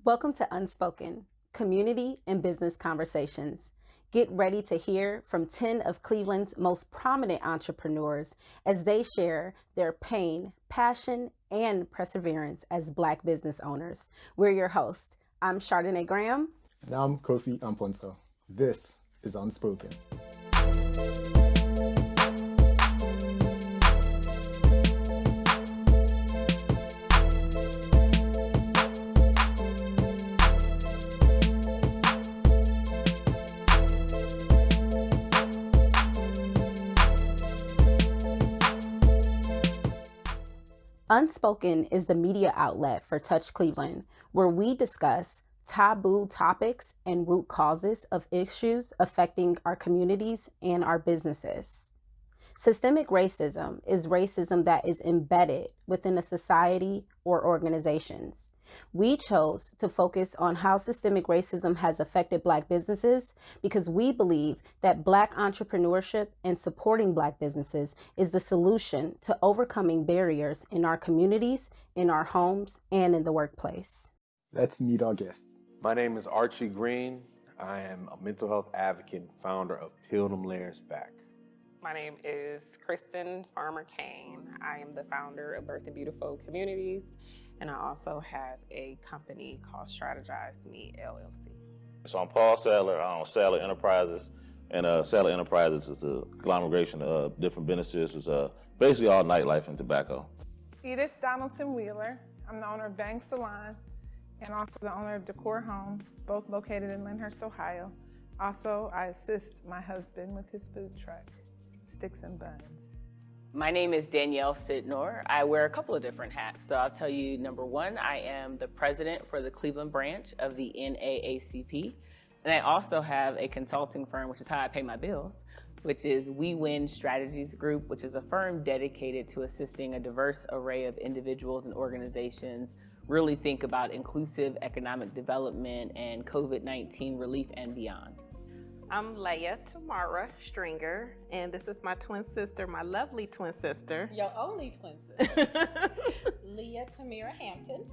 Welcome to Unspoken, community and business conversations. Get ready to hear from 10 of Cleveland's most prominent entrepreneurs as they share their pain, passion, and perseverance as Black business owners. We're your hosts. I'm Chardonnay Graham. And I'm Kofi Amponso. This is Unspoken. Unspoken is the media outlet for Touch Cleveland, where we discuss taboo topics and root causes of issues affecting our communities and our businesses. Systemic racism is racism that is embedded within a society or organizations. We chose to focus on how systemic racism has affected Black businesses because we believe that Black entrepreneurship and supporting Black businesses is the solution to overcoming barriers in our communities, in our homes, and in the workplace. Let's meet our guests. My name is Archie Green. I am a mental health advocate and founder of Pilgrim Layers Back. My name is Christin, Farmer-Kane. I am the founder of Birth and Beautiful Communities, and I also have a company called Strategize Me, LLC. So I'm Paul Sadler. I own Sadler Enterprises, and Sadler Enterprises is a conglomeration of different businesses. It's basically all nightlife and tobacco. Edith, Donaldson-Wheeler. I'm the owner of Bang Salon and also the owner of Decor Home, both located in Lyndhurst, Ohio. Also, I assist my husband with his food truck, Sticks and Buns. My name is Danielle Sydnor. I wear a couple of different hats. So I'll tell you, number one, I am the president for the Cleveland branch of the NAACP. And I also have a consulting firm, which is how I pay my bills, which is We Win Strategies Group, which is a firm dedicated to assisting a diverse array of individuals and organizations really think about inclusive economic development and COVID-19 relief and beyond. I'm Leah Tamara Stringer, and this is my twin sister, my lovely twin sister. Your only twin sister, Leah Tamara Hampton.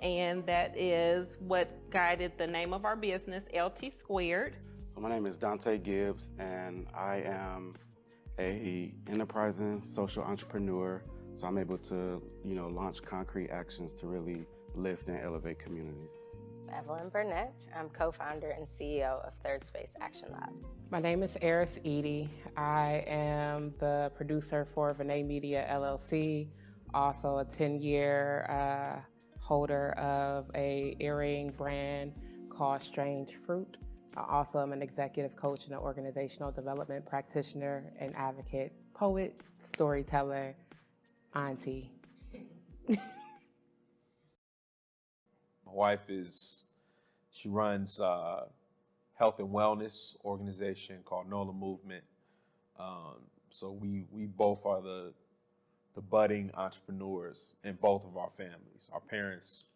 And that is what guided the name of our business, LT Squared. My name is Donté Gibbs, and I am a enterprising social entrepreneur. So I'm able to, launch concrete actions to really lift and elevate communities. Evelyn Burnett. I'm co-founder and CEO of Third Space Action Lab. My name is Eris, Eady. I am the producer for Venia Media LLC, also a 10-year holder of a earring brand called Strange Fruit. I also am an executive coach and an organizational development practitioner and advocate, poet, storyteller, auntie. My wife she runs a health and wellness organization called NOLA Movement. So we both are the budding entrepreneurs in both of our families. Our parents,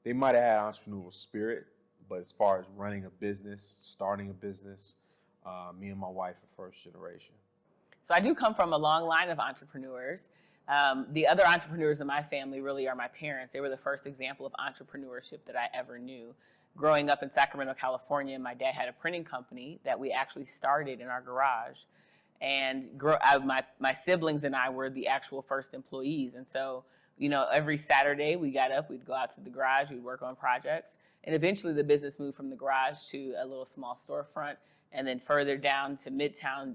they might have had entrepreneurial spirit, but as far as running a business, starting a business, me and my wife are first generation. So I do come from a long line of entrepreneurs. The other entrepreneurs in my family really are my parents. They were the first example of entrepreneurship that I ever knew. Growing up in Sacramento, California, my dad had a printing company that we actually started in our garage. And my siblings and I were the actual first employees. And so, every Saturday we got up, we'd go out to the garage, we'd work on projects. And eventually the business moved from the garage to a little small storefront, and then further down to Midtown,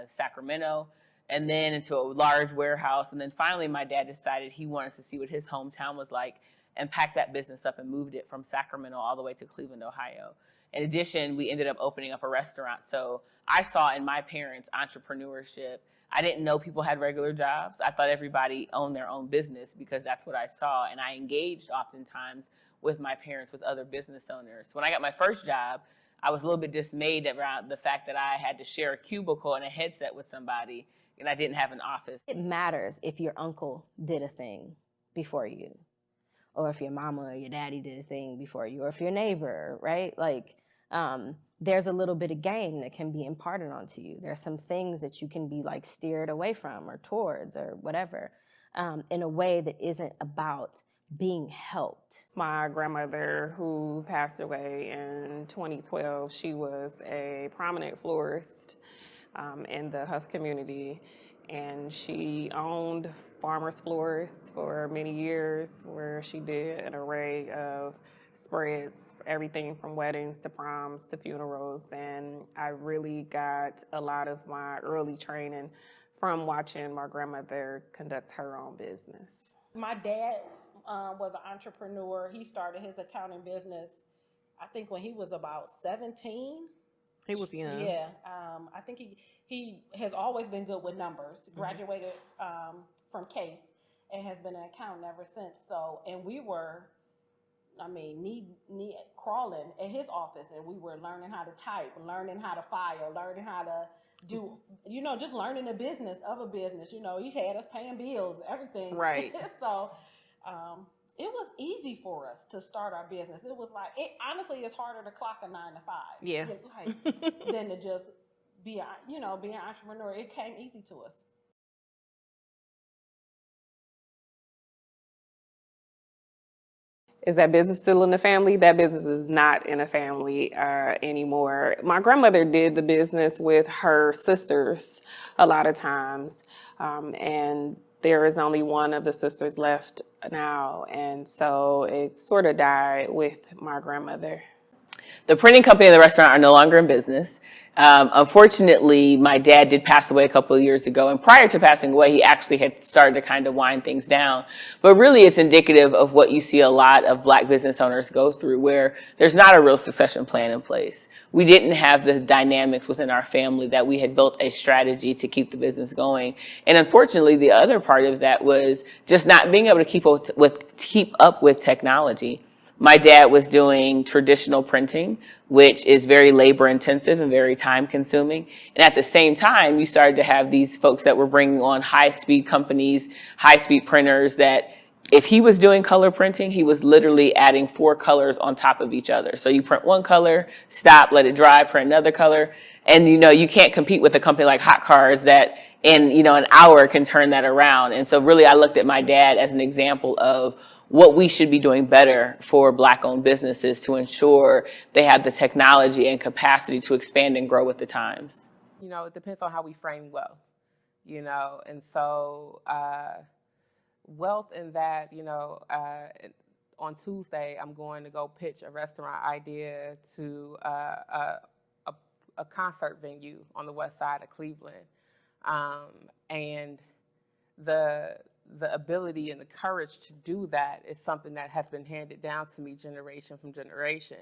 Sacramento, and then into a large warehouse. And then finally, my dad decided he wanted to see what his hometown was like and packed that business up and moved it from Sacramento all the way to Cleveland, Ohio. In addition, we ended up opening up a restaurant. So I saw in my parents entrepreneurship. I didn't know people had regular jobs. I thought everybody owned their own business because that's what I saw. And I engaged oftentimes with my parents, with other business owners. When I got my first job, I was a little bit dismayed around the fact that I had to share a cubicle and a headset with somebody, and I didn't have an office. It matters if your uncle did a thing before you, or if your mama or your daddy did a thing before you, or if your neighbor, right? There's a little bit of game that can be imparted onto you. There's some things that you can be steered away from or towards or whatever, in a way that isn't about being helped? My grandmother, who passed away in 2012, she was a prominent florist in the Huff community, and she owned Farmer's Florists for many years, where she did an array of spreads, everything from weddings to proms to funerals, and I really got a lot of my early training from watching my grandmother conduct her own business. My dad was an entrepreneur. He started his accounting business, I think, when he was about 17. He was young. Yeah, I think he has always been good with numbers. Graduated from Case and has been an accountant ever since. So, and we were, knee crawling at his office, and we were learning how to type, learning how to file, learning how to do, just learning the business of a business. He had us paying bills, everything. Right. So, it was easy for us to start our business. It was like, honestly, it's harder to clock a 9 to 5. Yeah. Than to just be an entrepreneur. It came easy to us. Is that business still in the family? That business is not in the family anymore. My grandmother did the business with her sisters a lot of times, and there is only one of the sisters left now, and so it sort of died with my grandmother. The printing company and the restaurant are no longer in business. Unfortunately, my dad did pass away a couple of years ago, and prior to passing away, he actually had started to kind of wind things down. But really, it's indicative of what you see a lot of Black business owners go through, where there's not a real succession plan in place. We didn't have the dynamics within our family that we had built a strategy to keep the business going. And unfortunately, the other part of that was just not being able to keep up with technology. My dad was doing traditional printing, which is very labor intensive and very time consuming. And at the same time, you started to have these folks that were bringing on high speed companies, high speed printers, that if he was doing color printing, he was literally adding 4 colors on top of each other. So you print one color, stop, let it dry, print another color. And you can't compete with a company like Hot Cars that in an hour can turn that around. And so really I looked at my dad as an example of what we should be doing better for Black-owned businesses to ensure they have the technology and capacity to expand and grow with the times. It depends on how we frame wealth, and so wealth in that, on Tuesday, I'm going to go pitch a restaurant idea to a concert venue on the west side of Cleveland. And the ability and the courage to do that is something that has been handed down to me generation from generation.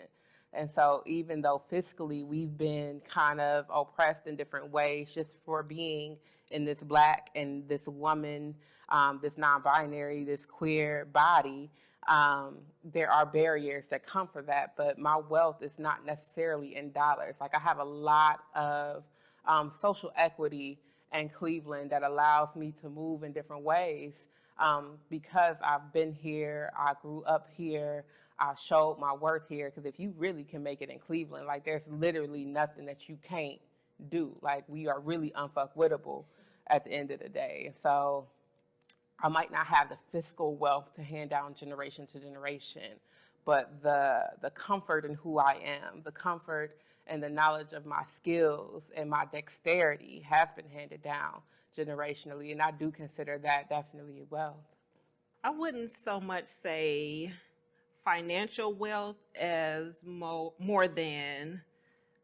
And so even though fiscally we've been kind of oppressed in different ways just for being in this Black and this woman, this non-binary, this queer body, there are barriers that come for that. But my wealth is not necessarily in dollars. Like, I have a lot of social equity and Cleveland that allows me to move in different ways because I've been here, I grew up here, I showed my worth here. Because if you really can make it in Cleveland, like, there's literally nothing that you can't do. Like, we are really unfuckwittable at the end of the day. So I might not have the fiscal wealth to hand down generation to generation, but the comfort in who I am, the comfort and the knowledge of my skills and my dexterity has been handed down generationally, and I do consider that definitely wealth. I wouldn't so much say financial wealth as more than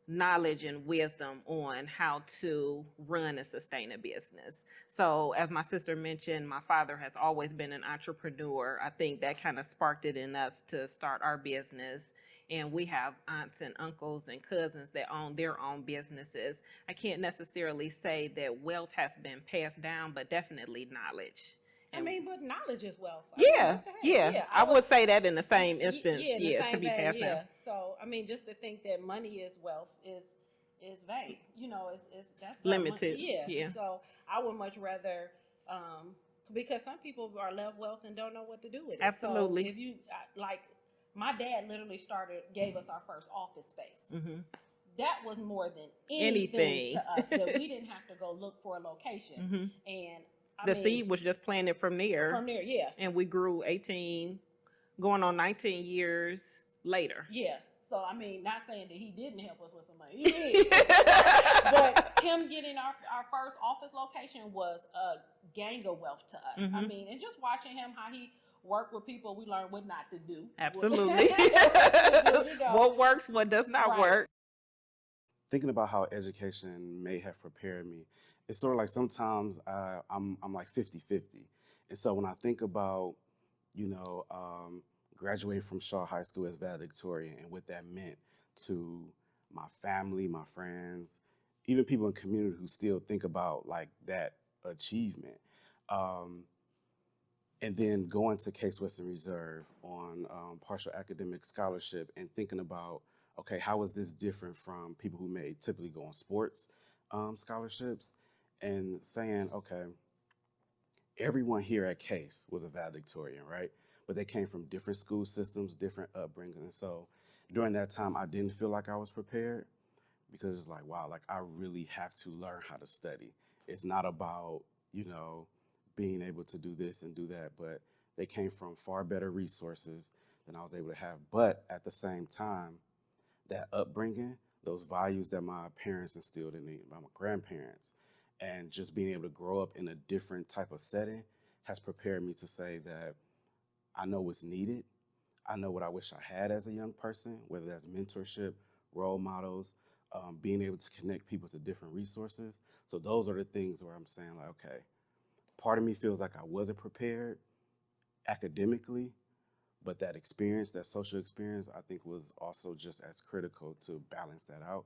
knowledge and wisdom on how to run and sustain a business. So as my sister mentioned, my father has always been an entrepreneur. I think that kind of sparked it in us to start our business. And we have aunts and uncles and cousins that own their own businesses. I can't necessarily say that wealth has been passed down, but definitely knowledge. But knowledge is wealth. Yeah. I would say that in the same instance, to be passed down. So, just to think that money is wealth is vague. That's limited. Yeah. So I would much rather, because some people are left wealth and don't know what to do with it. Absolutely. So if you my dad literally gave us our first office space. Mm-hmm. That was more than anything to us, that we didn't have to go look for a location. Mm-hmm. And the seed was just planted from there. From there, yeah. And we grew 18 going on 19 years later. Yeah. So, I mean, not saying that he didn't help us with some money. He did. But him getting our first office location was a gang of wealth to us. I mean, and just watching him, how he worked with people, we learned what not to do. Absolutely. What works, what does not work. Thinking about how education may have prepared me, it's sort of like sometimes I'm like 50-50. And so when I think about, graduating from Shaw High School as valedictorian and what that meant to my family, my friends, even people in the community who still think about like that achievement. And then going to Case Western Reserve on partial academic scholarship and thinking about, okay, how is this different from people who may typically go on sports scholarships, and saying, okay, everyone here at Case was a valedictorian, right? But they came from different school systems, different upbringings. And so during that time, I didn't feel like I was prepared, because it's like, wow, like I really have to learn how to study. It's not about, being able to do this and do that, but they came from far better resources than I was able to have. But at the same time, that upbringing, those values that my parents instilled in me, by my grandparents, and just being able to grow up in a different type of setting has prepared me to say that I know what's needed. I know what I wish I had as a young person, whether that's mentorship, role models, being able to connect people to different resources. So those are the things where I'm saying, like, okay, part of me feels like I wasn't prepared academically, but that experience, that social experience, I think was also just as critical to balance that out,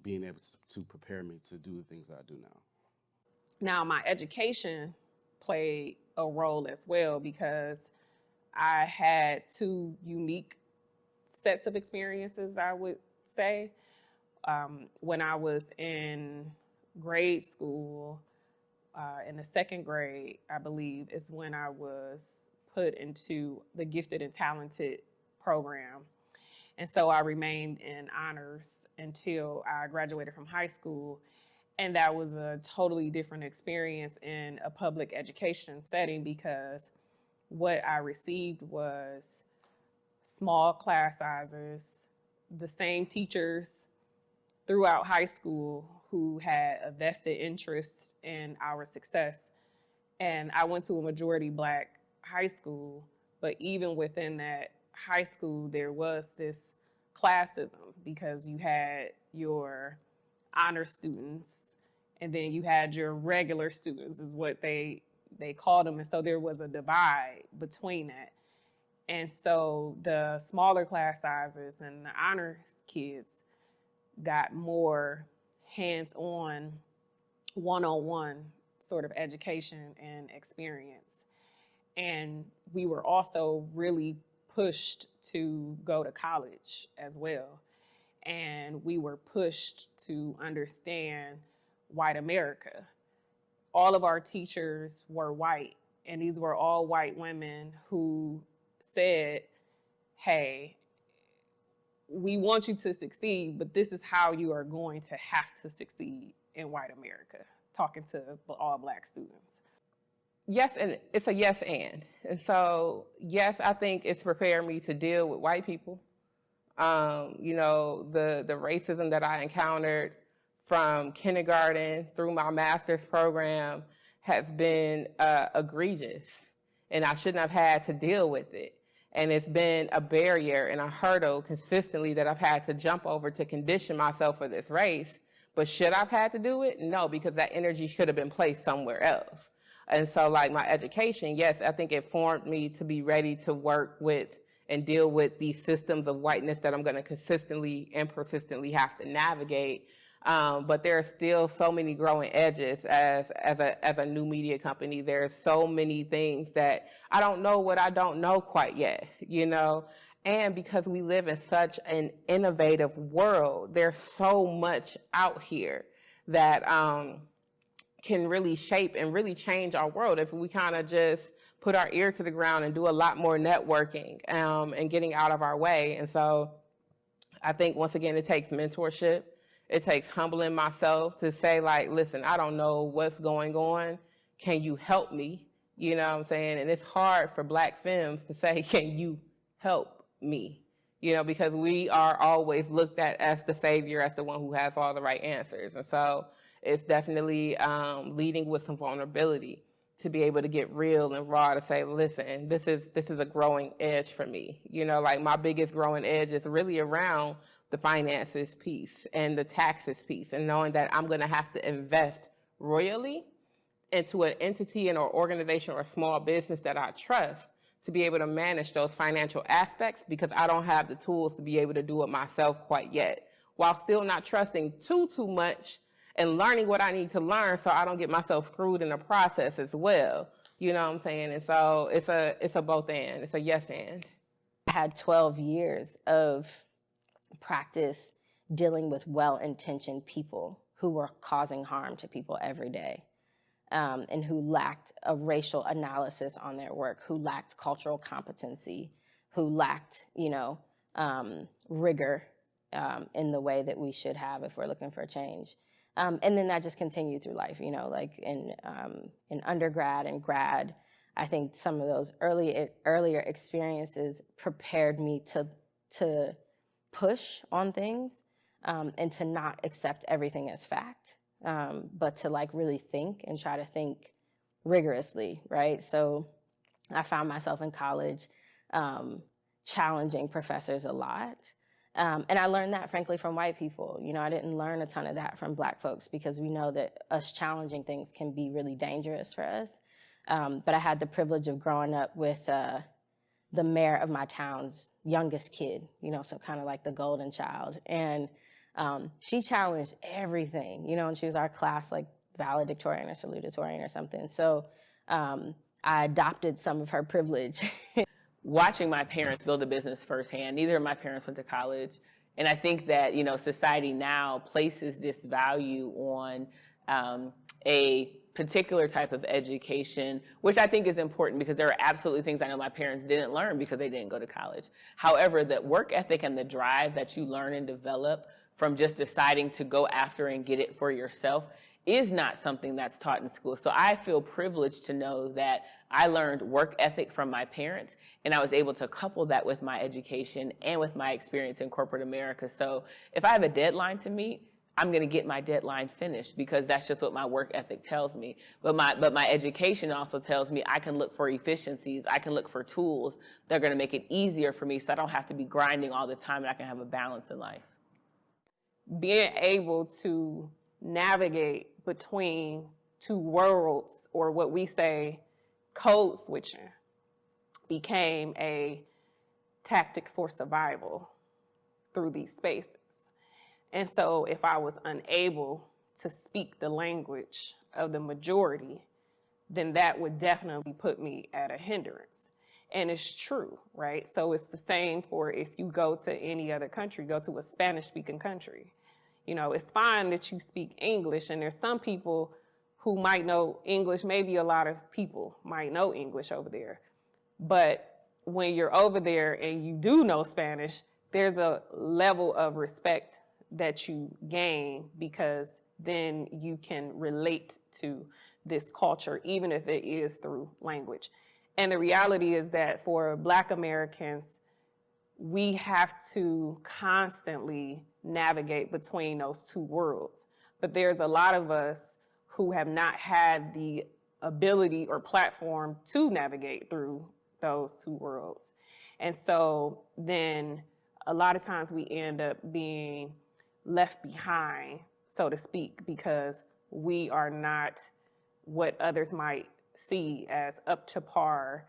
being able to prepare me to do the things that I do now. Now, my education played a role as well, because I had two unique sets of experiences, I would say. When I was in grade school, in the second grade, I believe, is when I was put into the gifted and talented program. And so I remained in honors until I graduated from high school. And that was a totally different experience in a public education setting, because what I received was small class sizes, the same teachers throughout high school who had a vested interest in our success. And I went to a majority Black high school, but even within that high school, there was this classism, because you had your honor students and then you had your regular students, is what they called them. And so there was a divide between that. And so the smaller class sizes and the honors kids got more hands-on, one-on-one sort of education and experience. And we were also really pushed to go to college as well. And we were pushed to understand white America. All of our teachers were white, and these were all white women who said, hey, we want you to succeed, but this is how you are going to have to succeed in white America, talking to all Black students. Yes, and it's a yes and. And so, yes, I think it's prepared me to deal with white people. The racism that I encountered from kindergarten through my master's program has been egregious, and I shouldn't have had to deal with it. And it's been a barrier and a hurdle consistently that I've had to jump over to condition myself for this race. But should I've had to do it? No, because that energy should have been placed somewhere else. And so, like, my education, yes, I think it formed me to be ready to work with and deal with these systems of whiteness that I'm going to consistently and persistently have to navigate. But there are still so many growing edges as a new media company. There's so many things that I don't know what I don't know quite yet, And because we live in such an innovative world, there's so much out here that can really shape and really change our world if we kind of just put our ear to the ground and do a lot more networking and getting out of our way. And so I think, once again, it takes mentorship. It takes humbling myself to say, like, listen, I don't know what's going on. Can you help me? You know what I'm saying? And it's hard for Black femmes to say, can you help me, because we are always looked at as the savior, as the one who has all the right answers. And so it's definitely leading with some vulnerability to be able to get real and raw, to say, listen, this is a growing edge for me. Like my biggest growing edge is really around the finances piece and the taxes piece, and knowing that I'm going to have to invest royally into an entity and or organization or small business that I trust to be able to manage those financial aspects, because I don't have the tools to be able to do it myself quite yet, while still not trusting too much and learning what I need to learn so I don't get myself screwed in the process as well. You know what I'm saying? And so it's a both and, it's a yes and. I had 12 years of practice dealing with well-intentioned people who were causing harm to people every day. And who lacked a racial analysis on their work, who lacked cultural competency, who lacked, rigor in the way that we should have if we're looking for change. And then that just continued through life, like in undergrad and grad. I think some of those earlier experiences prepared me to push on things and to not accept everything as fact. But to really think and try to think rigorously, right? So I found myself in college challenging professors a lot. And I learned that, frankly, from white people. I didn't learn a ton of that from Black folks, because we know that us challenging things can be really dangerous for us. But I had the privilege of growing up with the mayor of my town's youngest kid, so kind of like the golden child. And she challenged everything, and she was our class valedictorian or salutatorian or something. So I adopted some of her privilege. Watching my parents build a business firsthand, neither of my parents went to college. And I think that, society now places this value on a particular type of education, which I think is important, because there are absolutely things I know my parents didn't learn because they didn't go to college. However, the work ethic and the drive that you learn and develop from just deciding to go after and get it for yourself is not something that's taught in school. So I feel privileged to know that I learned work ethic from my parents, and I was able to couple that with my education and with my experience in corporate America. So if I have a deadline to meet, I'm going to get my deadline finished, because that's just what my work ethic tells me. But my education also tells me I can look for efficiencies. I can look for tools that are going to make it easier for me, so I don't have to be grinding all the time, and I can have a balance in life. Being able to navigate between two worlds, or what we say code switching, became a tactic for survival through these spaces. And so if I was unable to speak the language of the majority, then that would definitely put me at a hindrance. And it's true, right? So it's the same for if you go to any other country, go to a Spanish-speaking country. It's fine that you speak English, and there's some people who might know English. Maybe a lot of people might know English over there. But when you're over there and you do know Spanish, there's a level of respect that you gain, because then you can relate to this culture, even if it is through language. And the reality is that for Black Americans, we have to constantly navigate between those two worlds. But there's a lot of us who have not had the ability or platform to navigate through those two worlds. And so then a lot of times we end up being left behind, so to speak, because we are not what others might see as up to par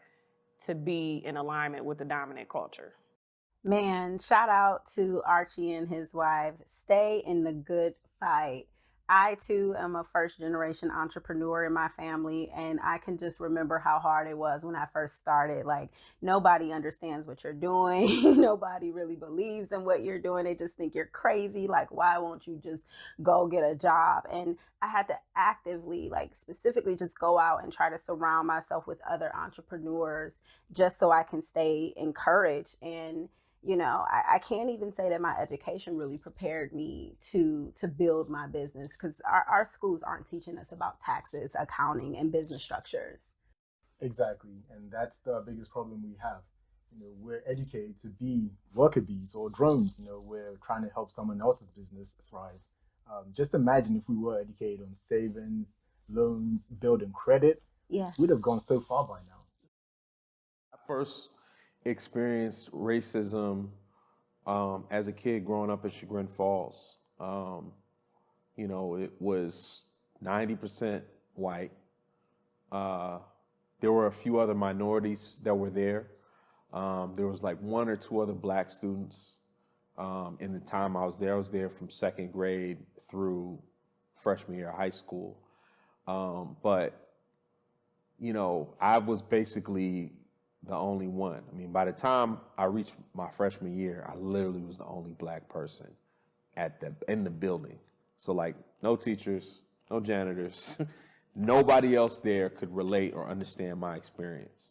to be in alignment with the dominant culture. Man, shout out to Archie and his wife. Stay in the good fight. I too am a first generation entrepreneur in my family, and I can just remember how hard it was when I first started. Nobody understands what you're doing. Nobody really believes in what you're doing. They just think you're crazy. Why won't you just go get a job? And I had to actively, specifically just go out and try to surround myself with other entrepreneurs just so I can stay encouraged. And I can't even say that my education really prepared me to build my business, because our schools aren't teaching us about taxes, accounting, and business structures. Exactly. And that's the biggest problem we have. we're educated to be worker bees or drones. We're trying to help someone else's business thrive. Just imagine if we were educated on savings, loans, building credit. Yeah. We'd have gone so far by now. I first experienced racism as a kid growing up in Chagrin Falls. It was 90% white. There were a few other minorities that were there. There was like one or two other black students. In the time I was there from second grade through freshman year of high school. But I was basically the only one. I mean, by the time I reached my freshman year, I literally was the only black person in the building. So like no teachers, no janitors, nobody else there could relate or understand my experience.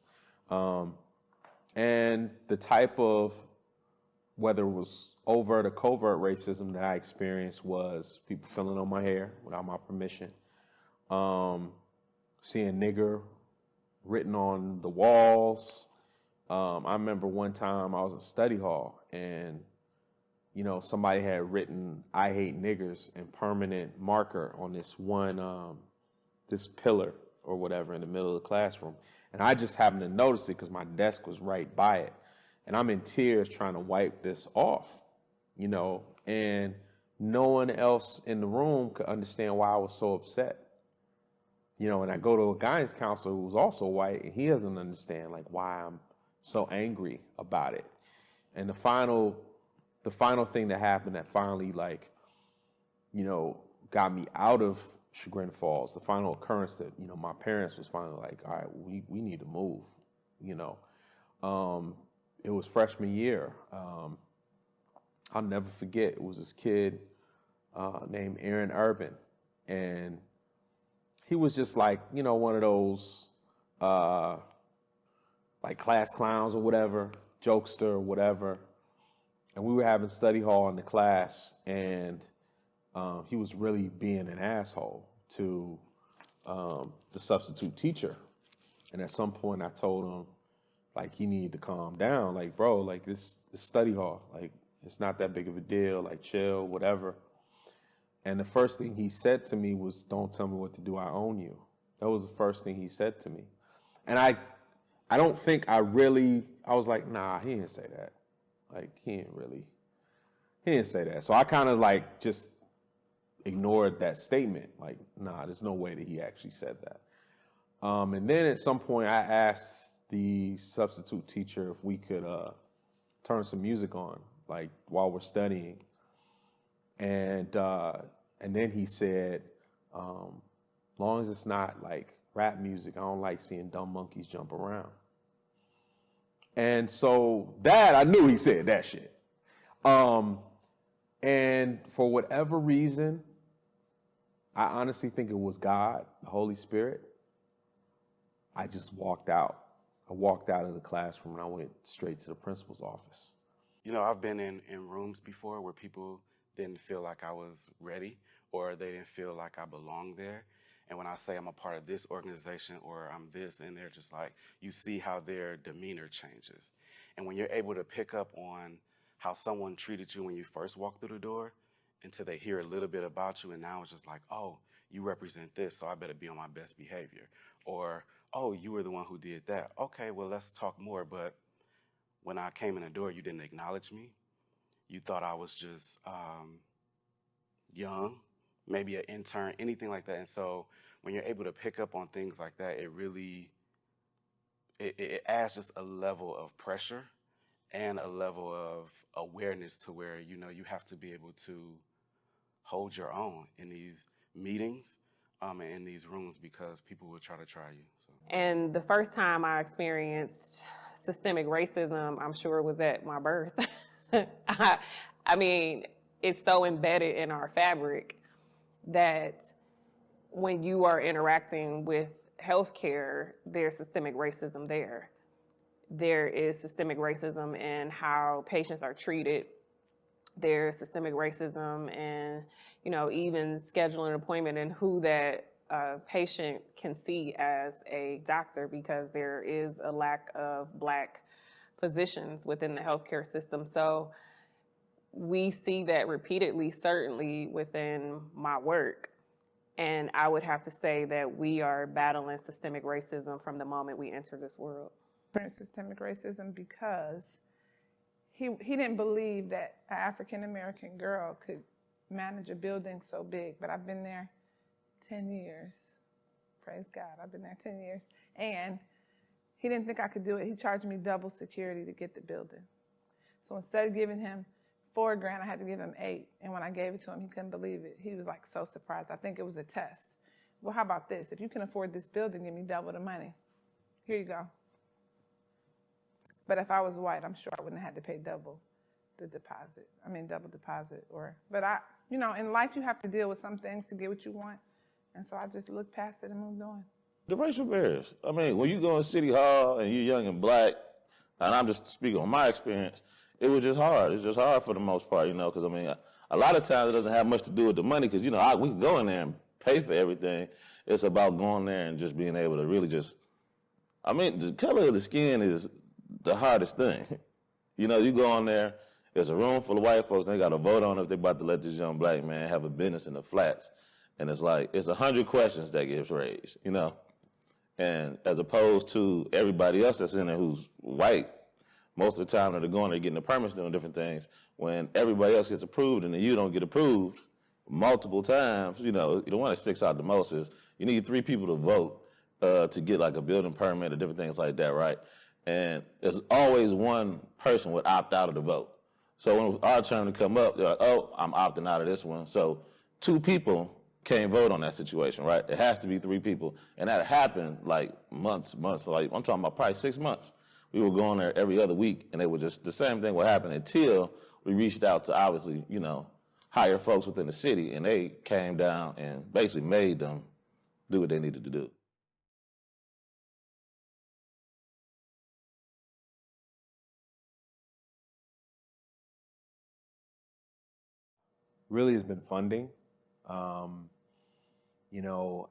And the type of, whether it was overt or covert racism that I experienced was people filling on my hair without my permission, seeing nigger written on the walls. I remember one time I was in study hall and, somebody had written, "I hate niggers" in permanent marker on this one, this pillar or whatever in the middle of the classroom. And I just happened to notice it because my desk was right by it. And I'm in tears trying to wipe this off, and no one else in the room could understand why I was so upset. And I go to a guidance counselor who's also white, and he doesn't understand like why I'm so angry about it. And the final thing that happened that finally got me out of Chagrin Falls, the final occurrence that, my parents was finally like, all right, we need to move, It was freshman year. I'll never forget, it was this kid named Aaron Urban. And he was just like, one of those like class clowns or whatever, jokester or whatever. And we were having study hall in the class, and he was really being an asshole to the substitute teacher. And at some point I told him, like, he needed to calm down. Like, bro, like this study hall, like, it's not that big of a deal, like chill, whatever. And the first thing he said to me was, "Don't tell me what to do, I own you." That was the first thing he said to me. And I don't think I was like, nah, he didn't say that. Like, he didn't say that. So I kind of like just ignored that statement. Like, nah, there's no way that he actually said that. And then at some point I asked the substitute teacher if we could turn some music on, like while we're studying. And then he said, long as it's not like rap music, I don't like seeing dumb monkeys jump around. And so that, I knew he said that shit. And for whatever reason, I honestly think it was God, the Holy Spirit. I just walked out. I walked out of the classroom and I went straight to the principal's office. I've been in rooms before where people didn't feel like I was ready, or they didn't feel like I belonged there. And when I say I'm a part of this organization or I'm this, and they're just like, you see how their demeanor changes. And when you're able to pick up on how someone treated you when you first walked through the door until they hear a little bit about you, and now it's just like, oh, you represent this, so I better be on my best behavior. Or, oh, you were the one who did that. Okay, well, let's talk more. But when I came in the door, you didn't acknowledge me. You thought I was just young, maybe an intern, anything like that. And so when you're able to pick up on things like that, it really, it adds just a level of pressure and a level of awareness to where, you have to be able to hold your own in these meetings and in these rooms, because people will try to try you. So. And the first time I experienced systemic racism, I'm sure, was at my birth. I mean, it's so embedded in our fabric that when you are interacting with healthcare, there's systemic racism there. There is systemic racism in how patients are treated. There's systemic racism in, even scheduling an appointment and who that patient can see as a doctor, because there is a lack of Black positions within the healthcare system. So we see that repeatedly, certainly within my work. And I would have to say that we are battling systemic racism from the moment we enter this world. Systemic racism because he didn't believe that an African-American girl could manage a building so big. But I've been there 10 years. Praise God, I've been there 10 years. And he didn't think I could do it. He charged me double security to get the building. So instead of giving him $4,000, I had to give him $8,000. And when I gave it to him, he couldn't believe it. He was like so surprised. I think it was a test. Well, how about this? If you can afford this building, give me double the money. Here you go. But if I was white, I'm sure I wouldn't have had to pay double deposit. But in life you have to deal with some things to get what you want. And so I just looked past it and moved on. The racial barriers. I mean, when you go in City Hall and you're young and black, and I'm just speaking on my experience, it was just hard. It's just hard for the most part, because, a lot of times it doesn't have much to do with the money because, we can go in there and pay for everything. It's about going there and just being able to really the color of the skin is the hardest thing. You go in there, there's a room full of white folks, and they got to vote on if they're about to let this young black man have a business in the flats. And it's 100 questions that gets raised, And as opposed to everybody else that's in there who's white, most of the time they're going there getting the permits, doing different things. When everybody else gets approved and then you don't get approved multiple times, the one that sticks out the most is you need 3 people to vote to get a building permit or different things like that, right? And there's always one person would opt out of the vote. So when it was our turn to come up, they're like, oh, I'm opting out of this one. So 2 people can't vote on that situation, right? It has to be 3 people. And that happened months, I'm talking about probably 6 months. We were going there every other week, and it was just the same thing would happen until we reached out to obviously, hire folks within the city, and they came down and basically made them do what they needed to do. Really has been funding.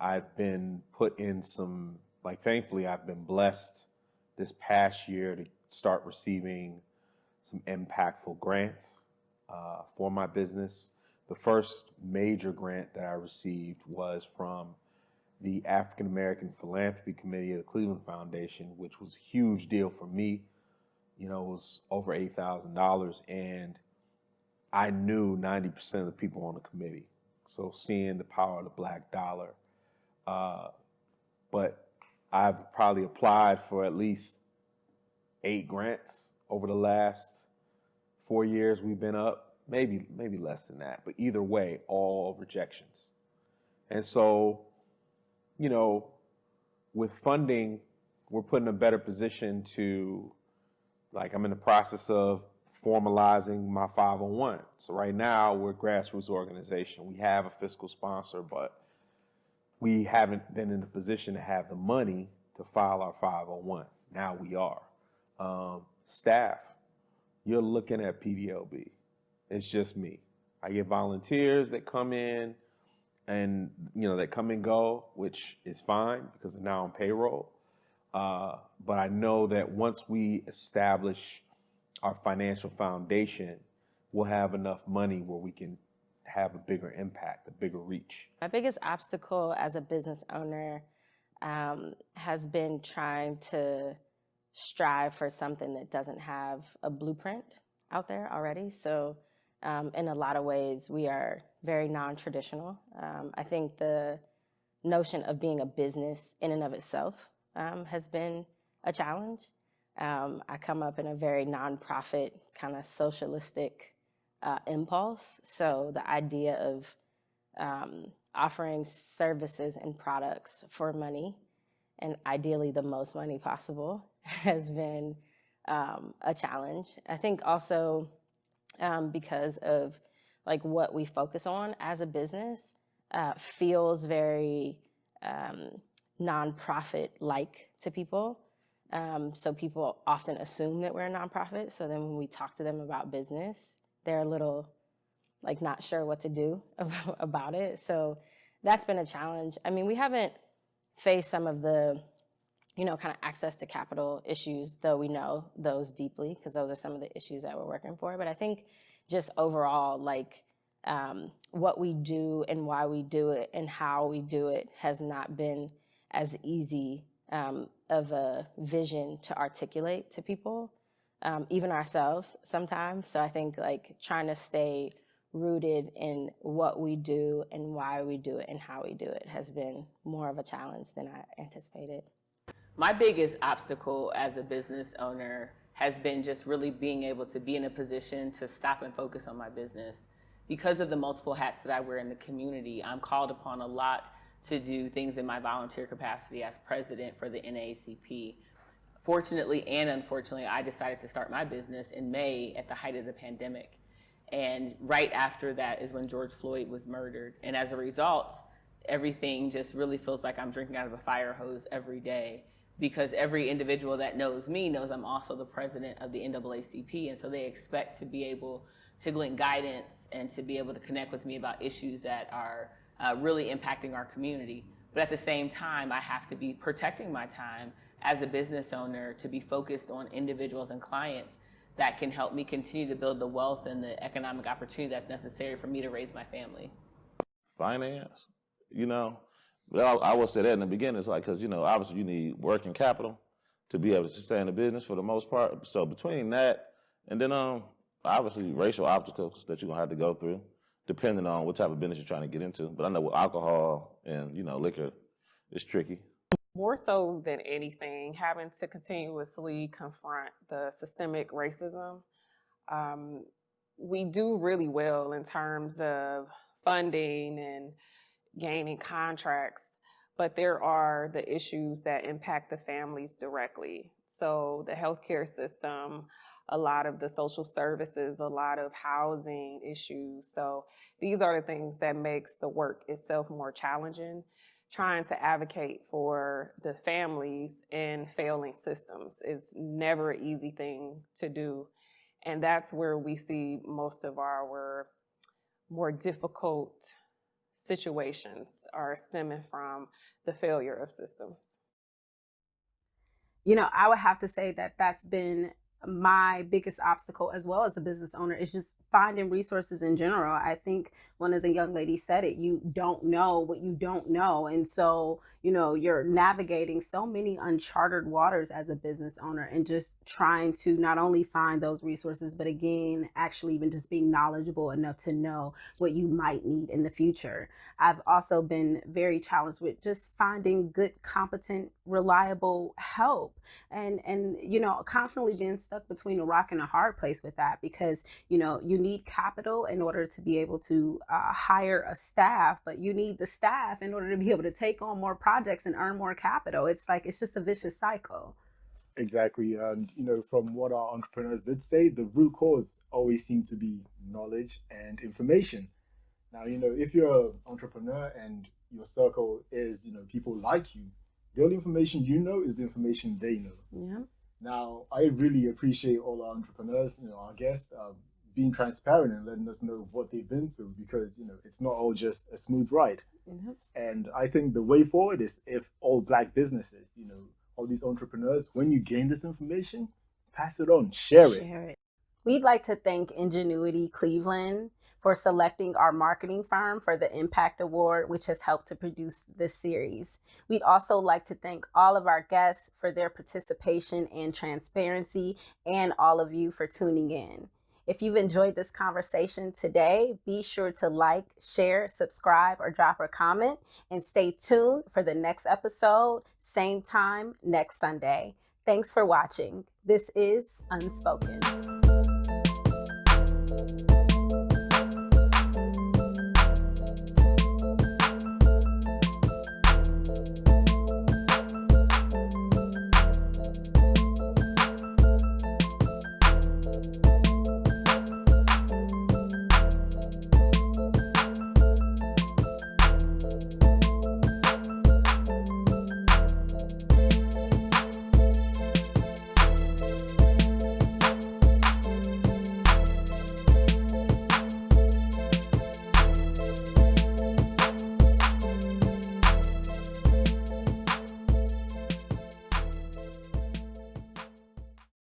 I've been put in some, thankfully I've been blessed this past year to start receiving some impactful grants for my business. The first major grant that I received was from the African American Philanthropy Committee of the Cleveland Foundation, which was a huge deal for me. It was over $8,000, and I knew 90% of the people on the committee. So seeing the power of the black dollar. But I've probably applied for at least 8 grants over the last 4 years we've been up, maybe less than that, but either way, all rejections. And so, with funding, we're put in a better position to, I'm in the process of formalizing my 501. So right now we're a grassroots organization. We have a fiscal sponsor, but we haven't been in a position to have the money to file our 501. Now we are. Staff, you're looking at PDLB. It's just me. I get volunteers that come in and, that come and go, which is fine because they're now on payroll. But I know that once we establish our financial foundation, we'll have enough money where we can have a bigger impact, a bigger reach. My biggest obstacle as a business owner has been trying to strive for something that doesn't have a blueprint out there already. So in a lot of ways, we are very non-traditional. I think the notion of being a business in and of itself has been a challenge. I come up in a very nonprofit kind of socialistic impulse. So the idea of offering services and products for money, and ideally the most money possible, has been a challenge. I think also because of what we focus on as a business feels very nonprofit-like to people. So people often assume that we're a nonprofit. So then when we talk to them about business, they're a little not sure what to do about it. So that's been a challenge. I mean, we haven't faced some of the kind of access to capital issues, though we know those deeply because those are some of the issues that we're working for. But I think just overall, like what we do and why we do it and how we do it has not been as easy of a vision to articulate to people, even ourselves sometimes. So I think like trying to stay rooted in what we do and why we do it and how we do it has been more of a challenge than I anticipated. My biggest obstacle as a business owner has been just really being able to be in a position to stop and focus on my business. Because of the multiple hats that I wear in the community, I'm called upon a lot to do things in my volunteer capacity as president for the NAACP. Fortunately and unfortunately, I decided to start my business in May at the height of the pandemic. And right after that is when George Floyd was murdered. And as a result, everything just really feels like I'm drinking out of a fire hose every day, because every individual that knows me knows I'm also the president of the NAACP. And so they expect to be able to glean guidance and to be able to connect with me about issues that are really impacting our community. But at the same time, I have to be protecting my time as a business owner to be focused on individuals and clients that can help me continue to build the wealth and the economic opportunity that's necessary for me to raise my family. Finance, but I would say that in the beginning, it's like, because, obviously you need working capital to be able to sustain the business for the most part. So between that and then obviously racial obstacles that you're going to have to go through, depending on what type of business you're trying to get into. But I know with alcohol and, liquor, it's tricky. More so than anything, having to continuously confront the systemic racism. We do really well in terms of funding and gaining contracts, but there are the issues that impact the families directly. So the healthcare system, a lot of the social services, a lot of housing issues. So these are the things that makes the work itself more challenging, trying to advocate for the families in failing systems. It's never an easy thing to do. And that's where we see most of our more difficult situations are stemming from the failure of systems. I would have to say that that's been my biggest obstacle as well as a business owner, is just finding resources in general. I think one of the young ladies said it, you don't know what you don't know. And so, you're navigating so many uncharted waters as a business owner and just trying to not only find those resources, but again, actually even just being knowledgeable enough to know what you might need in the future. I've also been very challenged with just finding good, competent, reliable help and constantly being stuck between a rock and a hard place with that, because, you need capital in order to be able to hire a staff, but you need the staff in order to be able to take on more projects and earn more capital. It's just a vicious cycle. Exactly. And, from what our entrepreneurs did say, the root cause always seems to be knowledge and information. Now, if you're an entrepreneur and your circle is, people like you, the only information you know is the information they know. Yeah. Now, I really appreciate all our entrepreneurs, our guests, being transparent and letting us know what they've been through, because, it's not all just a smooth ride. Mm-hmm. And I think the way forward is if all Black businesses, all these entrepreneurs, when you gain this information, pass it on, share it. We'd like to thank Ingenuity Cleveland for selecting our marketing firm for the Impact Award, which has helped to produce this series. We'd also like to thank all of our guests for their participation and transparency, and all of you for tuning in. If you've enjoyed this conversation today, be sure to like, share, subscribe, or drop a comment, and stay tuned for the next episode, same time next Sunday. Thanks for watching. This is Unspoken.